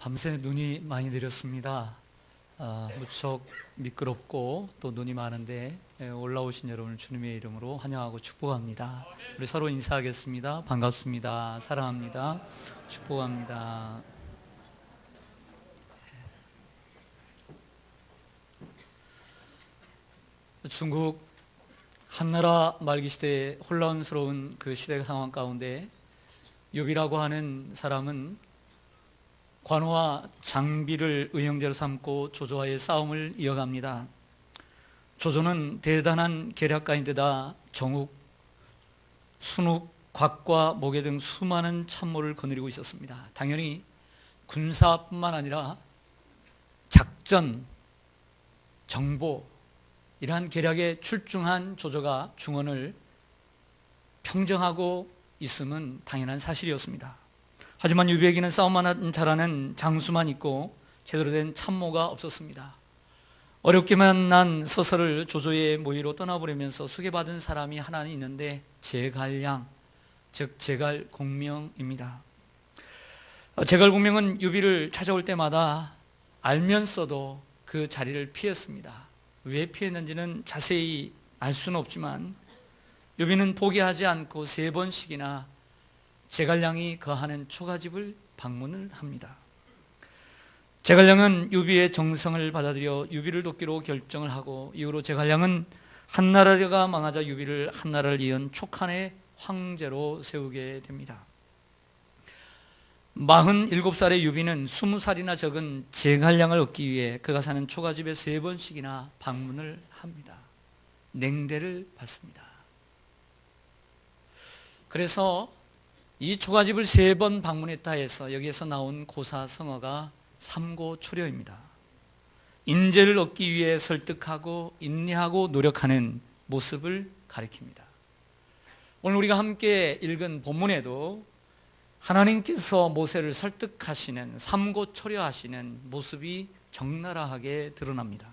밤새 눈이 많이 내렸습니다. 무척 미끄럽고 또 눈이 많은데 올라오신 여러분을 주님의 이름으로 환영하고 축복합니다. 우리 서로 인사하겠습니다. 반갑습니다. 사랑합니다. 축복합니다. 중국 한나라 말기 시대의 혼란스러운 그 시대 상황 가운데 욥이라고 하는 사람은 관우와 장비를 의형제로 삼고 조조와의 싸움을 이어갑니다. 조조는 대단한 계략가인데다 정욱, 순욱, 곽과 모개 등 수많은 참모를 거느리고 있었습니다. 당연히 군사뿐만 아니라 작전, 정보 이러한 계략에 출중한 조조가 중원을 평정하고 있음은 당연한 사실이었습니다. 하지만 욥에게는 싸움만 잘하는 장수만 있고 제대로 된 참모가 없었습니다. 어렵게만 난 서서를 조조의 모의로 떠나보내면서 소개받은 사람이 하나는 있는데 제갈량, 즉 제갈공명입니다. 제갈공명은 욥을 찾아올 때마다 알면서도 그 자리를 피했습니다. 왜 피했는지는 자세히 알 수는 없지만 욥은 포기하지 않고 3번씩이나 제갈량이 거하는 초가집을 방문을 합니다. 제갈량은 욥의 정성을 받아들여 욥을 돕기로 결정을 하고 이후로 제갈량은 한나라가 망하자 욥을 한나라를 이은 촉한의 황제로 세우게 됩니다. 47살의 욥은 20살이나 적은 제갈량을 얻기 위해 그가 사는 초가집에 3번씩이나 방문을 합니다. 냉대를 받습니다. 그래서 이 초가집을 3번 방문했다 해서 여기에서 나온 고사성어가 삼고초려입니다. 인재를 얻기 위해 설득하고 인내하고 노력하는 모습을 가리킵니다. 오늘 우리가 함께 읽은 본문에도 하나님께서 모세를 설득하시는 삼고초려하시는 모습이 적나라하게 드러납니다.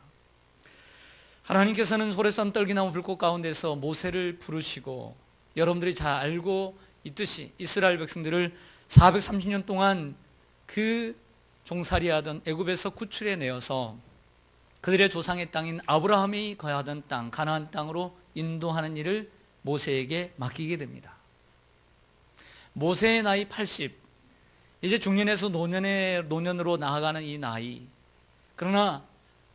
하나님께서는 소래산 떨기나무 불꽃 가운데서 모세를 부르시고 여러분들이 잘 알고 있듯이 이스라엘 백성들을 430년 동안 그 종살이하던 애굽에서 구출해 내어서 그들의 조상의 땅인 아브라함이 거하던 땅 가나안 땅으로 인도하는 일을 모세에게 맡기게 됩니다. 모세의 나이 80, 이제 중년에서 노년으로 나아가는 이 나이. 그러나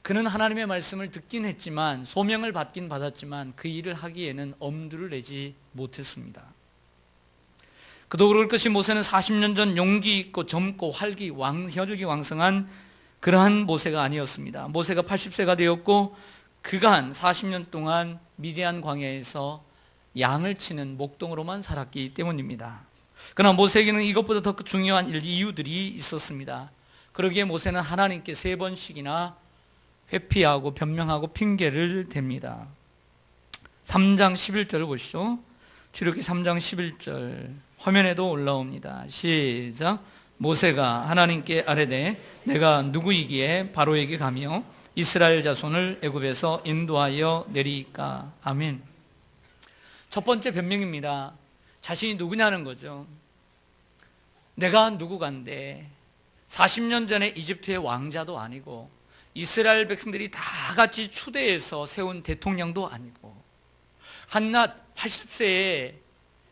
그는 하나님의 말씀을 듣긴 했지만 소명을 받긴 받았지만 그 일을 하기에는 엄두를 내지 못했습니다. 그도 그럴 것이 모세는 40년 전 용기 있고 젊고 혈기 왕성한 그러한 모세가 아니었습니다. 모세가 80세가 되었고 그간 40년 동안 미디안 광야에서 양을 치는 목동으로만 살았기 때문입니다. 그러나 모세에게는 이것보다 더 중요한 이유들이 있었습니다. 그러기에 모세는 하나님께 3번씩이나 회피하고 변명하고 핑계를 댑니다. 3장 11절을 보시죠. 출애굽기 3장 11절 화면에도 올라옵니다. 시작. 모세가 하나님께 아뢰되 내가 누구이기에 바로에게 가며 이스라엘 자손을 애굽에서 인도하여 내리까. 아멘. 첫 번째 변명입니다. 자신이 누구냐는 거죠. 내가 누구간데 40년 전에 이집트의 왕자도 아니고 이스라엘 백성들이 다 같이 추대해서 세운 대통령도 아니고 한낱 80세에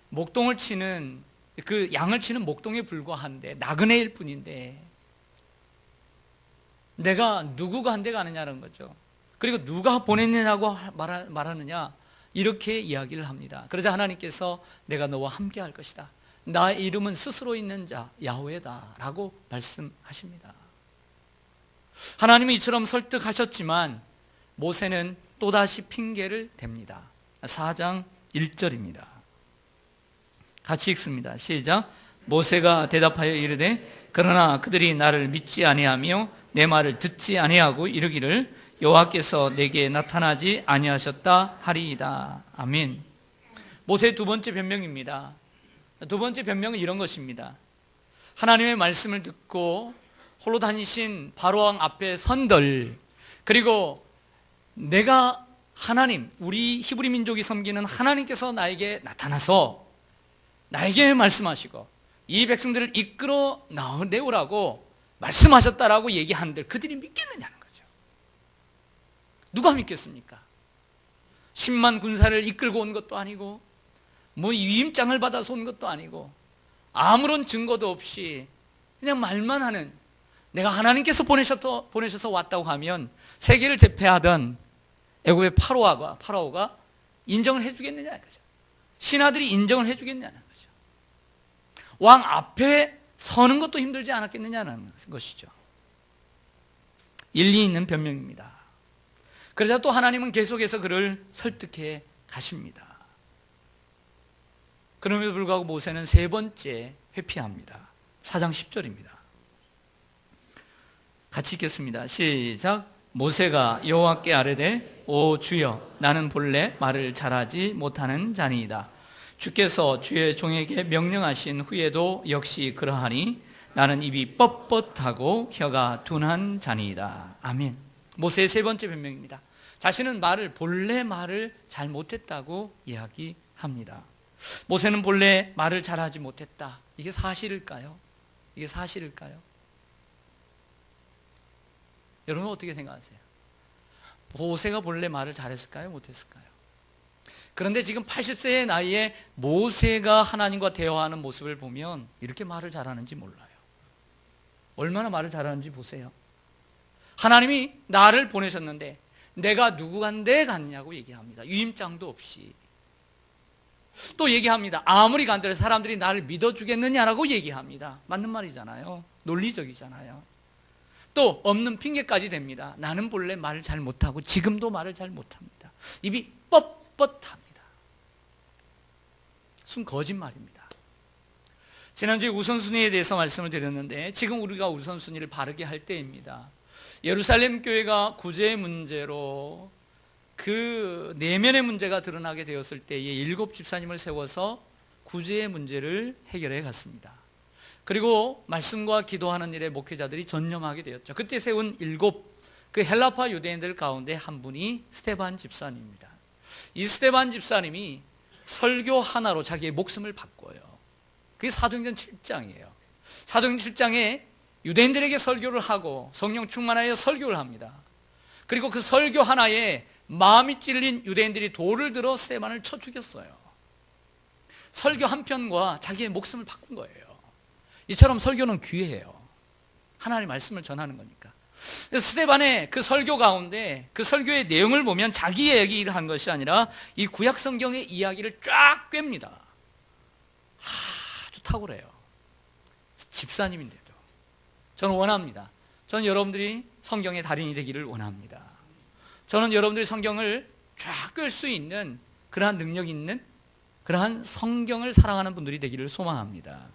목동을 치는 그 양을 치는 목동에 불과한데 나그네일 뿐인데 내가 누구가 한데 가느냐는 거죠. 그리고 누가 보냈느냐고 말하느냐 이렇게 이야기를 합니다. 그러자 하나님께서 내가 너와 함께 할 것이다. 나의 이름은 스스로 있는 자 야훼다 라고 말씀하십니다. 하나님이 이처럼 설득하셨지만 모세는 또다시 핑계를 댑니다. 4장 1절입니다. 같이 읽습니다. 시작. 모세가 대답하여 이르되 그러나 그들이 나를 믿지 아니하며 내 말을 듣지 아니하고 이르기를 여호와께서 내게 나타나지 아니하셨다 하리이다. 아멘. 모세의 두 번째 변명입니다. 두 번째 변명은 이런 것입니다. 하나님의 말씀을 듣고 홀로 다니신 바로왕 앞에 선들, 그리고 내가 하나님, 우리 히브리 민족이 섬기는 하나님께서 나에게 나타나서 나에게 말씀하시고 이 백성들을 이끌어 내오라고 말씀하셨다라고 얘기하는데 그들이 믿겠느냐는 거죠. 누가 믿겠습니까? 10만 군사를 이끌고 온 것도 아니고 뭐 위임장을 받아서 온 것도 아니고 아무런 증거도 없이 그냥 말만 하는, 내가 하나님께서 보내셔서 왔다고 하면 세계를 제패하던 애굽의 파라오가 인정을 해주겠느냐는 거죠. 신하들이 인정을 해주겠냐는 거죠. 왕 앞에 서는 것도 힘들지 않았겠느냐는 것이죠. 일리 있는 변명입니다. 그러자 또 하나님은 계속해서 그를 설득해 가십니다. 그럼에도 불구하고 모세는 세 번째 회피합니다. 4장 10절입니다. 같이 읽겠습니다. 시작. 모세가 여호와께 아뢰되 오 주여, 나는 본래 말을 잘하지 못하는 자니이다. 주께서 주의 종에게 명령하신 후에도 역시 그러하니 나는 입이 뻣뻣하고 혀가 둔한 자니이다. 아멘. 모세의 세 번째 변명입니다. 자신은 본래 말을 잘 못했다고 이야기합니다. 모세는 본래 말을 잘하지 못했다. 이게 사실일까요? 이게 사실일까요? 여러분 어떻게 생각하세요? 모세가 본래 말을 잘했을까요? 못했을까요? 그런데 지금 80세의 나이에 모세가 하나님과 대화하는 모습을 보면 이렇게 말을 잘하는지 몰라요. 얼마나 말을 잘하는지 보세요. 하나님이 나를 보내셨는데 내가 누구간데 갔느냐고 얘기합니다. 위임장도 없이. 또 얘기합니다. 아무리 간들 사람들이 나를 믿어주겠느냐라고 얘기합니다. 맞는 말이잖아요. 논리적이잖아요. 또 없는 핑계까지 댑니다. 나는 본래 말을 잘 못하고 지금도 말을 잘 못합니다. 입이 뻣뻣합니다. 순 거짓말입니다. 지난주에 우선순위에 대해서 말씀을 드렸는데 지금 우리가 우선순위를 바르게 할 때입니다. 예루살렘 교회가 구제의 문제로 그 내면의 문제가 드러나게 되었을 때에 7 집사님을 세워서 구제의 문제를 해결해 갔습니다. 그리고 말씀과 기도하는 일에 목회자들이 전념하게 되었죠. 그때 세운 7 그 헬라파 유대인들 가운데 한 분이 스데반 집사님입니다. 이 스데반 집사님이 설교 하나로 자기의 목숨을 바꿔요. 그게 사도행전 7장이에요. 사도행전 7장에 유대인들에게 설교를 하고 성령 충만하여 설교를 합니다. 그리고 그 설교 하나에 마음이 찔린 유대인들이 돌을 들어 스데반을 쳐 죽였어요. 설교 한 편과 자기의 목숨을 바꾼 거예요. 이처럼 설교는 귀해요. 하나님의 말씀을 전하는 거니까. 스데반의 그 설교 가운데 그 설교의 내용을 보면 자기 얘기를 한 것이 아니라 이 구약 성경의 이야기를 쫙 꿰입니다. 아주 탁월해요. 집사님인데도. 저는 원합니다. 저는 여러분들이 성경의 달인이 되기를 원합니다. 저는 여러분들이 성경을 쫙 꿰 수 있는 그러한 능력 있는 그러한 성경을 사랑하는 분들이 되기를 소망합니다.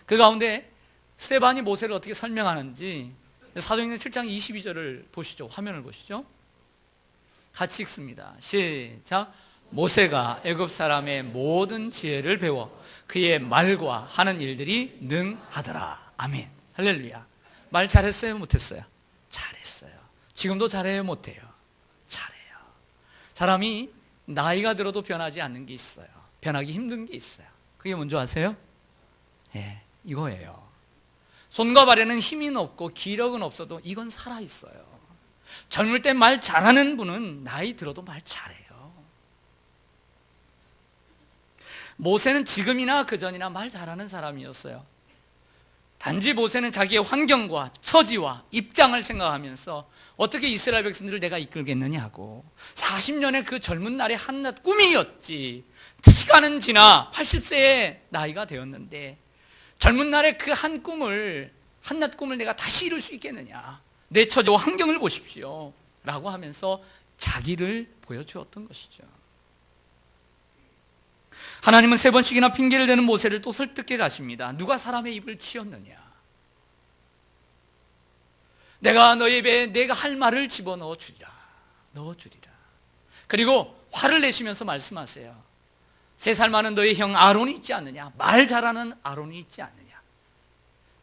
그 가운데 스데반이 모세를 어떻게 설명하는지 사도행전 7장 22절을 보시죠. 화면을 보시죠. 같이 읽습니다. 시작. 모세가 애굽 사람의 모든 지혜를 배워 그의 말과 하는 일들이 능하더라. 아멘. 할렐루야. 말 잘했어요? 못했어요? 잘했어요. 지금도 잘해요? 못해요? 잘해요. 사람이 나이가 들어도 변하지 않는 게 있어요. 변하기 힘든 게 있어요. 그게 뭔지 아세요? 예, 이거예요. 손과 발에는 힘이 없고 기력은 없어도 이건 살아있어요. 젊을 때 말 잘하는 분은 나이 들어도 말 잘해요. 모세는 지금이나 그전이나 말 잘하는 사람이었어요. 단지 모세는 자기의 환경과 처지와 입장을 생각하면서 어떻게 이스라엘 백성들을 내가 이끌겠느냐고 40년의 그 젊은 날의 한낱 꿈이었지. 시간은 지나 80세의 나이가 되었는데 젊은 날의 그 한낱 꿈을 내가 다시 이룰 수 있겠느냐. 내 처지와 환경을 보십시오 라고 하면서 자기를 보여주었던 것이죠. 하나님은 3번씩이나 핑계를 대는 모세를 또 설득해 가십니다. 누가 사람의 입을 치었느냐. 내가 너의 입에 내가 할 말을 집어넣어 주리라. 넣어주리라. 그리고 화를 내시면서 말씀하세요. 3살 많은 너의 형 아론이 있지 않느냐. 말 잘하는 아론이 있지 않느냐.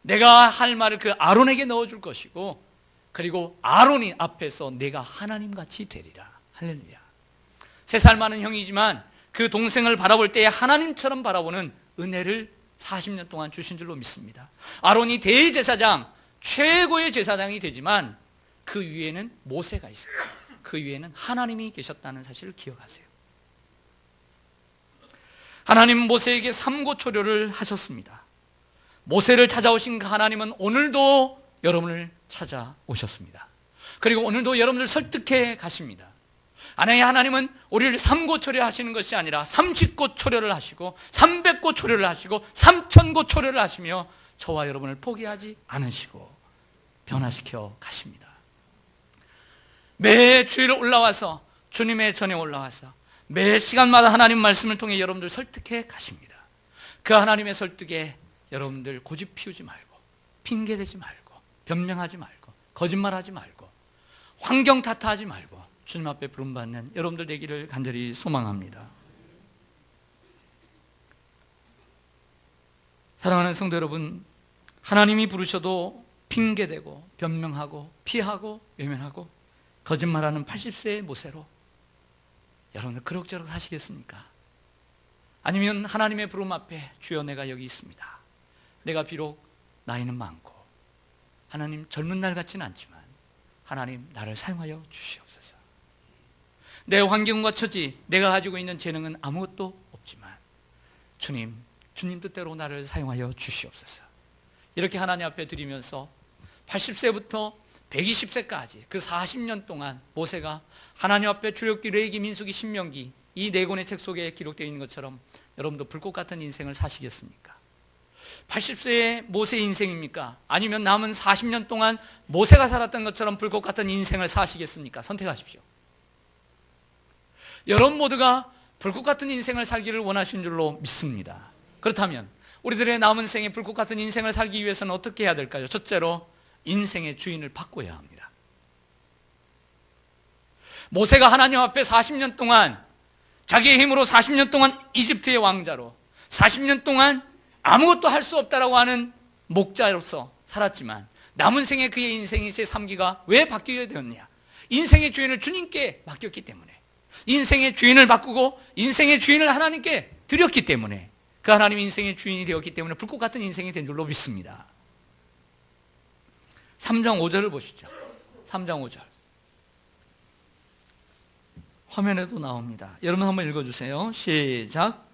내가 할 말을 그 아론에게 넣어줄 것이고 그리고 아론이 앞에서 내가 하나님같이 되리라. 할렐루야. 3살 많은 형이지만 그 동생을 바라볼 때에 하나님처럼 바라보는 은혜를 40년 동안 주신 줄로 믿습니다. 아론이 대제사장 최고의 제사장이 되지만 그 위에는 모세가 있어요. 그 위에는 하나님이 계셨다는 사실을 기억하세요. 하나님은 모세에게 삼고초려를 하셨습니다. 모세를 찾아오신 그 하나님은 오늘도 여러분을 찾아오셨습니다. 그리고 오늘도 여러분을 설득해 가십니다. 하나님은 우리를 삼고초려 하시는 것이 아니라 30고초려를 하시고 300고초려를 하시고 3000고초려를 하시며 저와 여러분을 포기하지 않으시고 변화시켜 가십니다. 매 주일 올라와서 주님의 전에 올라와서 매 시간마다 하나님 말씀을 통해 여러분들 설득해 가십니다. 그 하나님의 설득에 여러분들 고집 피우지 말고 핑계대지 말고 변명하지 말고 거짓말하지 말고 환경 탓하지 말고 주님 앞에 부름받는 여러분들 되기를 간절히 소망합니다. 사랑하는 성도 여러분, 하나님이 부르셔도 핑계대고 변명하고 피하고 외면하고 거짓말하는 80세의 모세로 여러분들 그럭저럭 사시겠습니까? 아니면 하나님의 부름 앞에 주여 내가 여기 있습니다. 내가 비록 나이는 많고 하나님 젊은 날 같지는 않지만 하나님 나를 사용하여 주시옵소서. 내 환경과 처지, 내가 가지고 있는 재능은 아무것도 없지만 주님 뜻대로 나를 사용하여 주시옵소서. 이렇게 하나님 앞에 드리면서 80세부터 120세까지 그 40년 동안 모세가 하나님 앞에 출애굽기, 레위기, 민수기, 신명기 이 네 권의 책 속에 기록되어 있는 것처럼 여러분도 불꽃 같은 인생을 사시겠습니까? 80세의 모세 인생입니까? 아니면 남은 40년 동안 모세가 살았던 것처럼 불꽃 같은 인생을 사시겠습니까? 선택하십시오. 여러분 모두가 불꽃 같은 인생을 살기를 원하시는 줄로 믿습니다. 그렇다면 우리들의 남은 생에 불꽃 같은 인생을 살기 위해서는 어떻게 해야 될까요? 첫째로 인생의 주인을 바꿔야 합니다. 모세가 하나님 앞에 40년 동안 자기의 힘으로 40년 동안 이집트의 왕자로 40년 동안 아무것도 할 수 없다라고 하는 목자로서 살았지만 남은 생에 그의 인생의 제3기가 왜 바뀌게 되었냐? 인생의 주인을 주님께 맡겼기 때문에, 인생의 주인을 바꾸고 인생의 주인을 하나님께 드렸기 때문에, 그 하나님 인생의 주인이 되었기 때문에 불꽃 같은 인생이 된 줄로 믿습니다. 3장 5절을 보시죠. 3장 5절 화면에도 나옵니다. 여러분 한번 읽어주세요. 시작.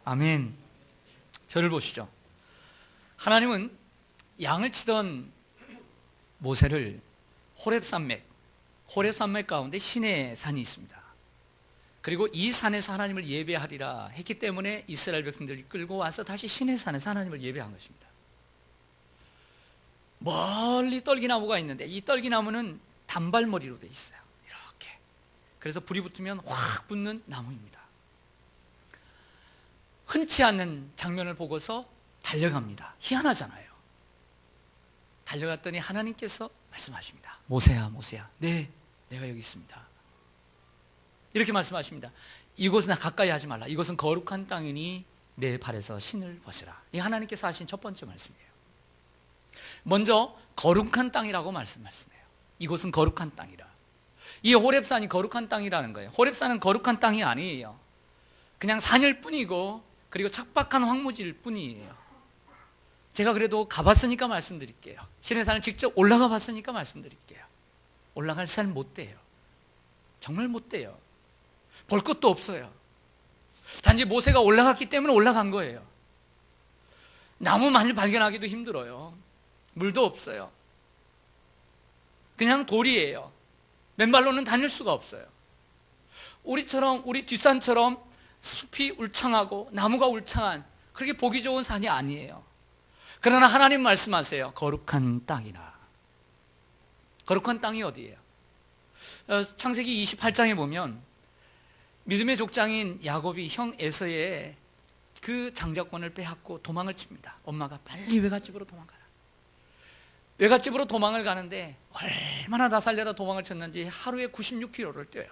아멘. 저를 보시죠. 하나님은 양을 치던 모세를 호렙산맥 가운데 시내 산이 있습니다. 그리고 이 산에서 하나님을 예배하리라 했기 때문에 이스라엘 백성들이 끌고 와서 다시 시내 산에서 하나님을 예배한 것입니다. 멀리 떨기나무가 있는데 이 떨기나무는 단발머리로 되어 있어요. 이렇게. 그래서 불이 붙으면 확 붙는 나무입니다. 흔치 않는 장면을 보고서 달려갑니다. 희한하잖아요. 달려갔더니 하나님께서 말씀하십니다. 모세야, 모세야. 네, 내가 여기 있습니다. 이렇게 말씀하십니다. 이곳은 가까이 하지 말라. 이곳은 거룩한 땅이니 내 발에서 신을 벗으라. 이 하나님께서 하신 첫 번째 말씀이에요. 먼저 거룩한 땅이라고 말씀해요. 이곳은 거룩한 땅이라. 이 호렙산이 거룩한 땅이라는 거예요. 호렙산은 거룩한 땅이 아니에요. 그냥 산일 뿐이고 그리고 척박한 황무지일 뿐이에요. 제가 그래도 가봤으니까 말씀드릴게요. 시내산을 직접 올라가 봤으니까 말씀드릴게요. 올라갈 산 못 돼요. 정말 못 돼요. 볼 것도 없어요. 단지 모세가 올라갔기 때문에 올라간 거예요. 나무 많이 발견하기도 힘들어요. 물도 없어요. 그냥 돌이에요. 맨발로는 다닐 수가 없어요. 우리 뒷산처럼 숲이 울창하고 나무가 울창한 그렇게 보기 좋은 산이 아니에요. 그러나 하나님 말씀하세요. 거룩한 땅이라. 거룩한 땅이 어디예요? 창세기 28장에 보면 믿음의 족장인 야곱이 형 에서의 그 장자권을 빼앗고 도망을 칩니다. 엄마가 빨리 외갓집으로 도망가라. 외갓집으로 도망을 가는데 얼마나 다 살려라 도망을 쳤는지 하루에 96km를 뛰어요.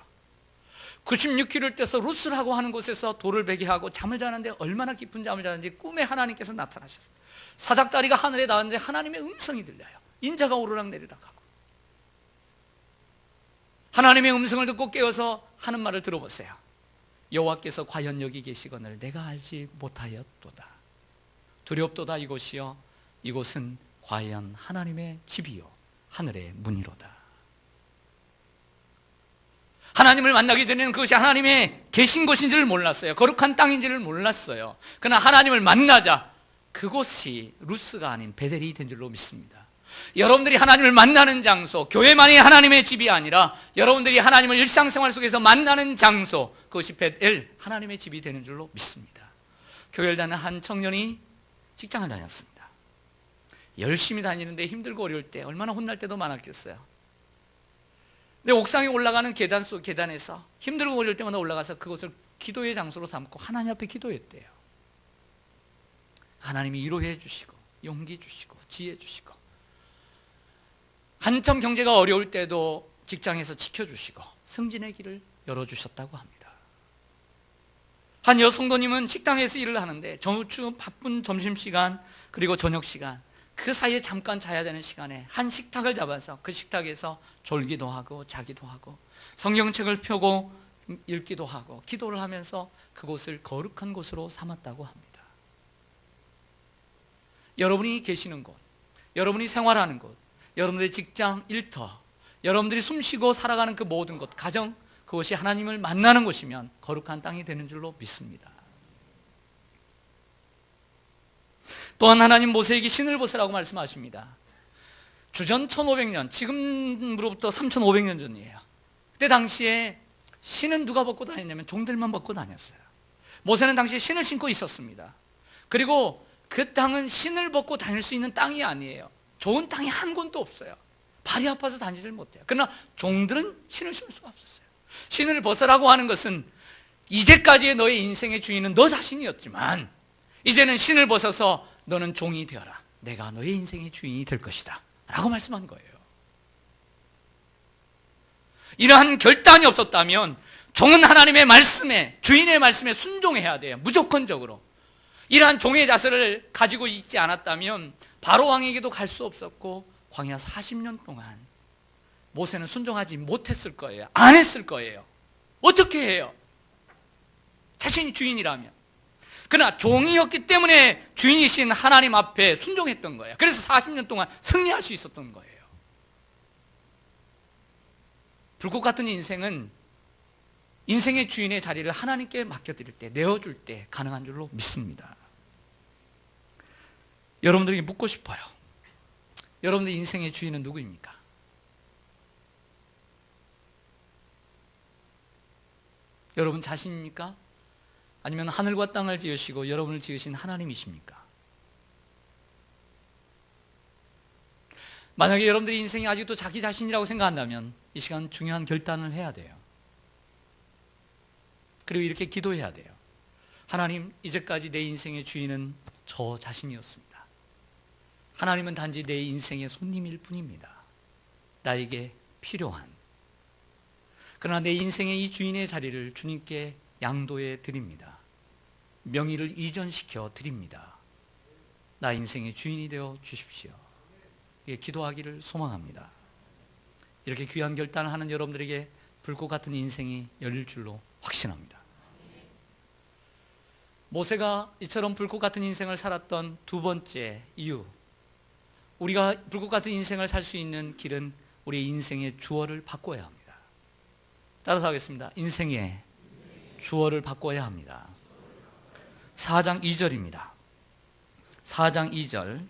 96km를 뛰어서 루스라고 하는 곳에서 돌을 베게 하고 잠을 자는데 얼마나 깊은 잠을 자는지 꿈에 하나님께서 나타나셨어요. 사닥다리가 하늘에 닿았는데 하나님의 음성이 들려요. 인자가 오르락 내리락 하고. 하나님의 음성을 듣고 깨어서 하는 말을 들어보세요. 여호와께서 과연 여기 계시거늘 내가 알지 못하였도다. 두렵도다 이곳이여, 이곳은 과연 하나님의 집이요 하늘의 문이로다. 하나님을 만나게 되는 그것이 하나님의 계신 곳인지를 몰랐어요. 거룩한 땅인지를 몰랐어요. 그러나 하나님을 만나자 그곳이 루스가 아닌 베델이 된 줄로 믿습니다. 여러분들이 하나님을 만나는 장소, 교회만이 하나님의 집이 아니라 여러분들이 하나님을 일상생활 속에서 만나는 장소, 그것이 베델, 하나님의 집이 되는 줄로 믿습니다. 교회를 다니는 한 청년이 직장을 다녔습니다. 열심히 다니는데 힘들고 어려울 때 얼마나 혼날 때도 많았겠어요. 근데 옥상에 올라가는 계단에서 힘들고 어려울 때마다 올라가서 그것을 기도의 장소로 삼고 하나님 앞에 기도했대요. 하나님이 위로해 주시고 용기 주시고 지혜 주시고, 한참 경제가 어려울 때도 직장에서 지켜주시고 승진의 길을 열어주셨다고 합니다. 한 여성도님은 식당에서 일을 하는데 바쁜 점심시간 그리고 저녁시간, 그 사이에 잠깐 자야 되는 시간에 한 식탁을 잡아서 그 식탁에서 졸기도 하고 자기도 하고 성경책을 펴고 읽기도 하고 기도를 하면서 그곳을 거룩한 곳으로 삼았다고 합니다. 여러분이 계시는 곳, 여러분이 생활하는 곳, 여러분들의 직장, 일터, 여러분들이 숨쉬고 살아가는 그 모든 곳, 가정, 그것이 하나님을 만나는 곳이면 거룩한 땅이 되는 줄로 믿습니다. 또한 하나님 모세에게 신을 보세라고 말씀하십니다. 주전 1500년, 지금으로부터 3500년 전이에요. 그때 당시에 신은 누가 벗고 다녔냐면 종들만 벗고 다녔어요. 모세는 당시에 신을 신고 있었습니다. 그리고 그 땅은 신을 벗고 다닐 수 있는 땅이 아니에요. 좋은 땅이 한 곳도 없어요. 발이 아파서 다니질 못해요. 그러나 종들은 신을 신을 수가 없었어요. 신을 벗으라고 하는 것은 이제까지의 너의 인생의 주인은 너 자신이었지만 이제는 신을 벗어서 너는 종이 되어라. 내가 너의 인생의 주인이 될 것이다 라고 말씀한 거예요. 이러한 결단이 없었다면 종은 하나님의 말씀에, 주인의 말씀에 순종해야 돼요. 무조건적으로. 이러한 종의 자세를 가지고 있지 않았다면 바로 왕에게도 갈 수 없었고 광야 40년 동안 모세는 순종하지 못했을 거예요. 안 했을 거예요. 어떻게 해요? 자신이 주인이라면. 그러나 종이었기 때문에 주인이신 하나님 앞에 순종했던 거예요. 그래서 40년 동안 승리할 수 있었던 거예요. 불꽃 같은 인생은 인생의 주인의 자리를 하나님께 맡겨드릴 때, 내어줄 때 가능한 줄로 믿습니다. 여러분들에게 묻고 싶어요. 여러분들 인생의 주인은 누구입니까? 여러분 자신입니까? 아니면 하늘과 땅을 지으시고 여러분을 지으신 하나님이십니까? 만약에 여러분들의 인생이 아직도 자기 자신이라고 생각한다면 이 시간 중요한 결단을 해야 돼요. 그리고 이렇게 기도해야 돼요. 하나님, 이제까지 내 인생의 주인은 저 자신이었습니다. 하나님은 단지 내 인생의 손님일 뿐입니다. 나에게 필요한. 그러나 내 인생의 이 주인의 자리를 주님께 양도해 드립니다. 명의를 이전시켜 드립니다. 나 인생의 주인이 되어 주십시오. 예, 기도하기를 소망합니다. 이렇게 귀한 결단을 하는 여러분들에게 불꽃 같은 인생이 열릴 줄로 확신합니다. 모세가 이처럼 불꽃 같은 인생을 살았던 두 번째 이유, 우리가 불꽃 같은 인생을 살 수 있는 길은 우리의 인생의 주어를 바꿔야 합니다. 따라서 하겠습니다. 인생의 주어를 바꿔야 합니다. 4장 2절입니다. 4장 2절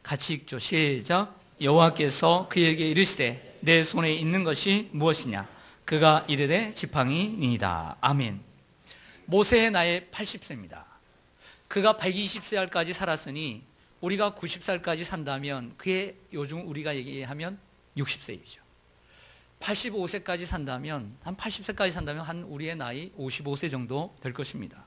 같이 읽죠. 시작. 여호와께서 그에게 이르시되 내 손에 있는 것이 무엇이냐? 그가 이르되 지팡이니이다. 아멘. 모세의 나이 80세입니다. 그가 120살까지 살았으니 우리가 90살까지 산다면 그의 요즘 우리가 얘기하면 60세이죠. 85세까지 산다면 한 80세까지 산다면 한 우리의 나이 55세 정도 될 것입니다.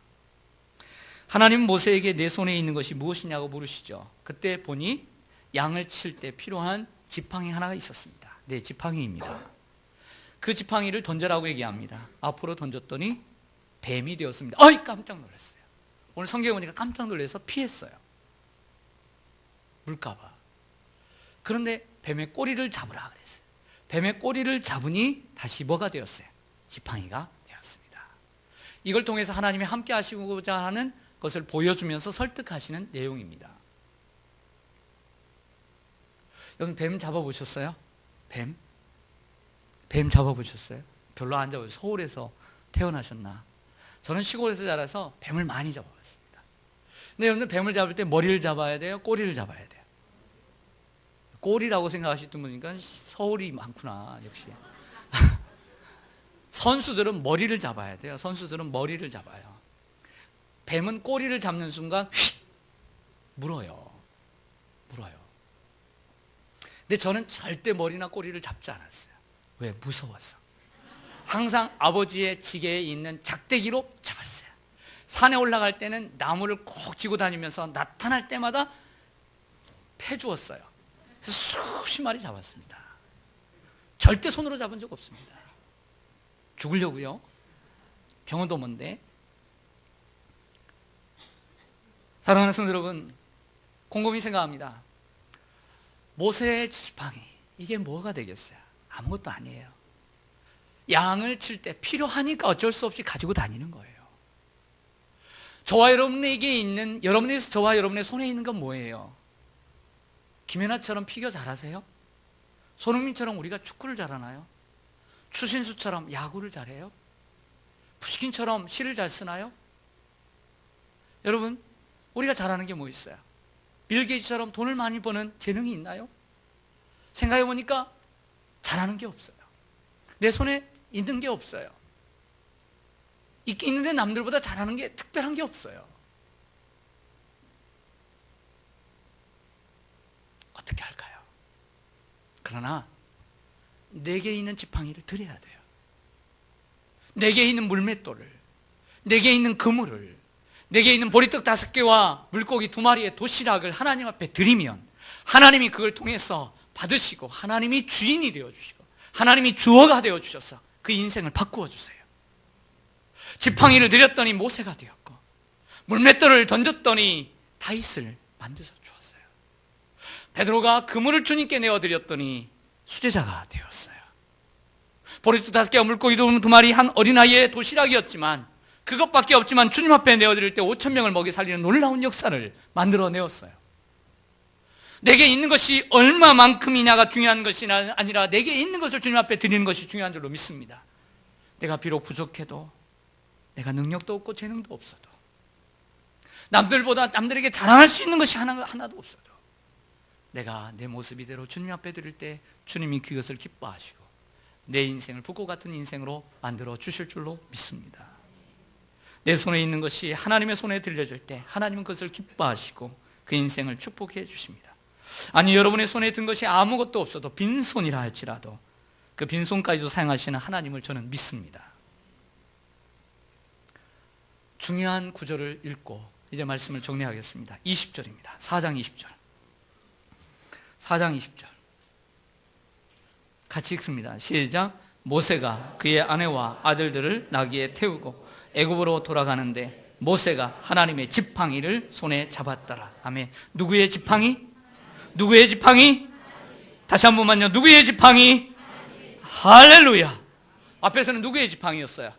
하나님 모세에게 내 손에 있는 것이 무엇이냐고 물으시죠. 그때 보니 양을 칠 때 필요한 지팡이 하나가 있었습니다. 네, 지팡이입니다. 그 지팡이를 던져라고 얘기합니다. 앞으로 던졌더니 뱀이 되었습니다. 어이, 깜짝 놀랐어요. 오늘 성경에 보니까 깜짝 놀라서 피했어요. 물까봐. 그런데 뱀의 꼬리를 잡으라 그랬어요. 뱀의 꼬리를 잡으니 다시 뭐가 되었어요? 지팡이가 되었습니다. 이걸 통해서 하나님이 함께 하시고자 하는 것을 보여주면서 설득하시는 내용입니다. 여러분 뱀 잡아보셨어요? 뱀? 뱀 잡아보셨어요? 별로 안 잡아요. 서울에서 태어나셨나? 저는 시골에서 자라서 뱀을 많이 잡아봤습니다. 근데 여러분들 뱀을 잡을 때 머리를 잡아야 돼요? 꼬리를 잡아야 돼요? 꼬리라고 생각하시던 분이니까 서울이 많구나 역시. 선수들은 머리를 잡아야 돼요. 선수들은 머리를 잡아요. 뱀은 꼬리를 잡는 순간 휙 물어요. 근데 저는 절대 머리나 꼬리를 잡지 않았어요. 왜? 무서웠어. 항상 아버지의 지게에 있는 작대기로 잡았어요. 산에 올라갈 때는 나무를 꼭 쥐고 다니면서 나타날 때마다 패주었어요. 그래서 수십 마리 잡았습니다. 절대 손으로 잡은 적 없습니다. 죽으려고요. 병원도 먼데. 사랑하는 성도 여러분, 곰곰이 생각합니다. 모세의 지팡이, 이게 뭐가 되겠어요? 아무것도 아니에요. 양을 칠 때 필요하니까 어쩔 수 없이 가지고 다니는 거예요. 저와 여러분에게 있는, 저와 여러분의 손에 있는 건 뭐예요? 김연아처럼 피겨 잘하세요? 손흥민처럼 우리가 축구를 잘하나요? 추신수처럼 야구를 잘해요? 푸시킨처럼 시를 잘 쓰나요? 여러분, 우리가 잘하는 게 뭐 있어요? 빌 게이츠처럼 돈을 많이 버는 재능이 있나요? 생각해 보니까 잘하는 게 없어요. 내 손에 있는 게 없어요. 있는데 남들보다 잘하는 게 특별한 게 없어요. 어떻게 할까요? 그러나 내게 있는 지팡이를 드려야 돼요. 내게 있는 물맷돌을, 내게 있는 그물을, 내게 있는 보리떡 5개와 물고기 2마리의 도시락을 하나님 앞에 드리면 하나님이 그걸 통해서 받으시고 하나님이 주인이 되어주시고 하나님이 주어가 되어주셔서 그 인생을 바꾸어 주세요. 지팡이를 드렸더니 모세가 되었고 물맷돌을 던졌더니 다윗을 만드셔 주었어요. 베드로가 그물을 주님께 내어드렸더니 수제자가 되었어요. 보리떡 5개와 물고기 2마리 한 어린아이의 도시락이었지만 그것밖에 없지만 주님 앞에 내어드릴 때 5,000명을 먹이 살리는 놀라운 역사를 만들어내었어요. 내게 있는 것이 얼마만큼이냐가 중요한 것이 아니라 내게 있는 것을 주님 앞에 드리는 것이 중요한 줄로 믿습니다. 내가 비록 부족해도, 내가 능력도 없고 재능도 없어도, 남들에게 자랑할 수 있는 것이 하나도 없어도 내가 내 모습 이대로 주님 앞에 드릴 때 주님이 그것을 기뻐하시고 내 인생을 붓고 같은 인생으로 만들어 주실 줄로 믿습니다. 내 손에 있는 것이 하나님의 손에 들려질 때 하나님은 그것을 기뻐하시고 그 인생을 축복해 주십니다. 아니, 여러분의 손에 든 것이 아무것도 없어도 빈손이라 할지라도 그 빈손까지도 사용하시는 하나님을 저는 믿습니다. 중요한 구절을 읽고 이제 말씀을 정리하겠습니다. 20절입니다. 4장 20절. 4장 20절 같이 읽습니다. 시작. 모세가 그의 아내와 아들들을 나귀에 태우고 애굽으로 돌아가는데 모세가 하나님의 지팡이를 손에 잡았더라. 아멘. 누구의 지팡이? 누구의 지팡이? 다시 한 번만요. 누구의 지팡이? 할렐루야. 앞에서는 누구의 지팡이였어요?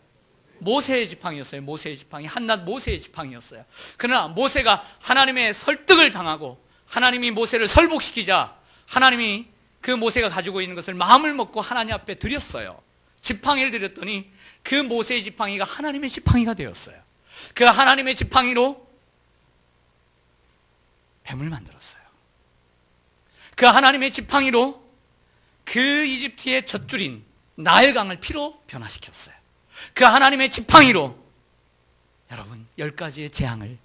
모세의 지팡이였어요. 모세의 지팡이. 한낱 모세의 지팡이였어요. 그러나 모세가 하나님의 설득을 당하고 하나님이 모세를 설복시키자 하나님이 그 모세가 가지고 있는 것을 마음을 먹고 하나님 앞에 드렸어요. 지팡이를 드렸더니 그 모세의 지팡이가 하나님의 지팡이가 되었어요. 그 하나님의 지팡이로 뱀을 만들었어요. 그 하나님의 지팡이로 그 이집트의 젖줄인 나일강을 피로 변화시켰어요. 그 하나님의 지팡이로 여러분 10가지의 재앙을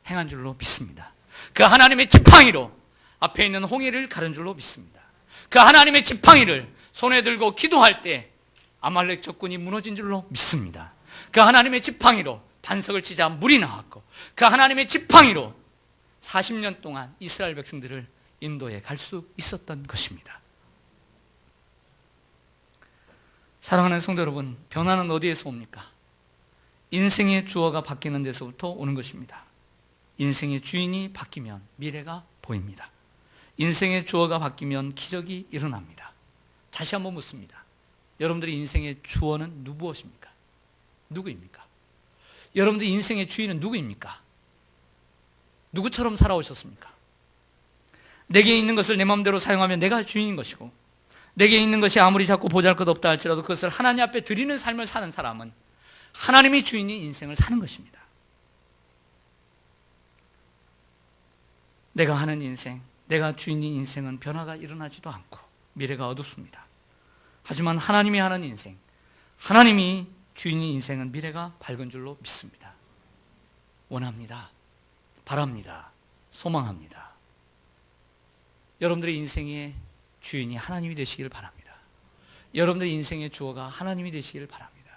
행한 줄로 믿습니다. 그 하나님의 지팡이로 앞에 있는 홍해를 가른 줄로 믿습니다. 그 하나님의 지팡이를 손에 들고 기도할 때 아말렉 적군이 무너진 줄로 믿습니다. 그 하나님의 지팡이로 반석을 치자 물이 나왔고 그 하나님의 지팡이로 40년 동안 이스라엘 백성들을 인도에 갈 수 있었던 것입니다. 사랑하는 성도 여러분, 변화는 어디에서 옵니까? 인생의 주어가 바뀌는 데서부터 오는 것입니다. 인생의 주인이 바뀌면 미래가 보입니다. 인생의 주어가 바뀌면 기적이 일어납니다. 다시 한번 묻습니다. 여러분들의 인생의 주어는 무엇입니까? 누구입니까? 여러분들 인생의 주인은 누구입니까? 누구처럼 살아오셨습니까? 내게 있는 것을 내 마음대로 사용하면 내가 주인인 것이고, 내게 있는 것이 아무리 작고 보잘것없다 할지라도 그것을 하나님 앞에 드리는 삶을 사는 사람은 하나님이 주인인 인생을 사는 것입니다. 내가 하는 인생, 내가 주인인 인생은 변화가 일어나지도 않고 미래가 어둡습니다. 하지만 하나님이 하는 인생, 하나님이 주인인 인생은 미래가 밝은 줄로 믿습니다. 원합니다. 바랍니다. 소망합니다. 여러분들의 인생의 주인이 하나님이 되시길 바랍니다. 여러분들의 인생의 주어가 하나님이 되시길 바랍니다.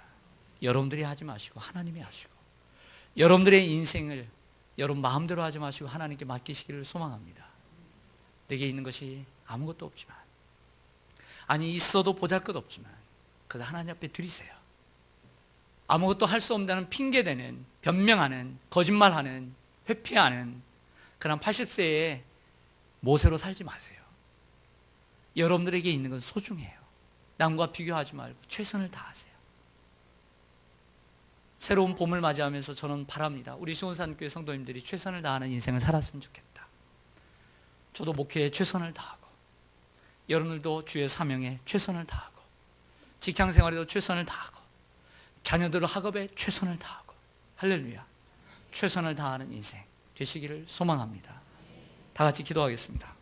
여러분들이 하지 마시고 하나님이 하시고, 여러분들의 인생을 여러분 마음대로 하지 마시고 하나님께 맡기시기를 소망합니다. 내게 있는 것이 아무것도 없지만, 아니 있어도 보잘것없지만 그저 하나님 앞에 드리세요. 아무것도 할 수 없다는 핑계대는, 변명하는, 거짓말하는, 회피하는 그런 80세의 모세로 살지 마세요. 여러분들에게 있는 건 소중해요. 남과 비교하지 말고 최선을 다하세요. 새로운 봄을 맞이하면서 저는 바랍니다. 우리 시온산교회 성도님들이 최선을 다하는 인생을 살았으면 좋겠다. 저도 목회에 최선을 다하고, 여러분들도 주의 사명에 최선을 다하고, 직장 생활에도 최선을 다하고, 자녀들 학업에 최선을 다하고, 할렐루야, 최선을 다하는 인생 되시기를 소망합니다. 다 같이 기도하겠습니다.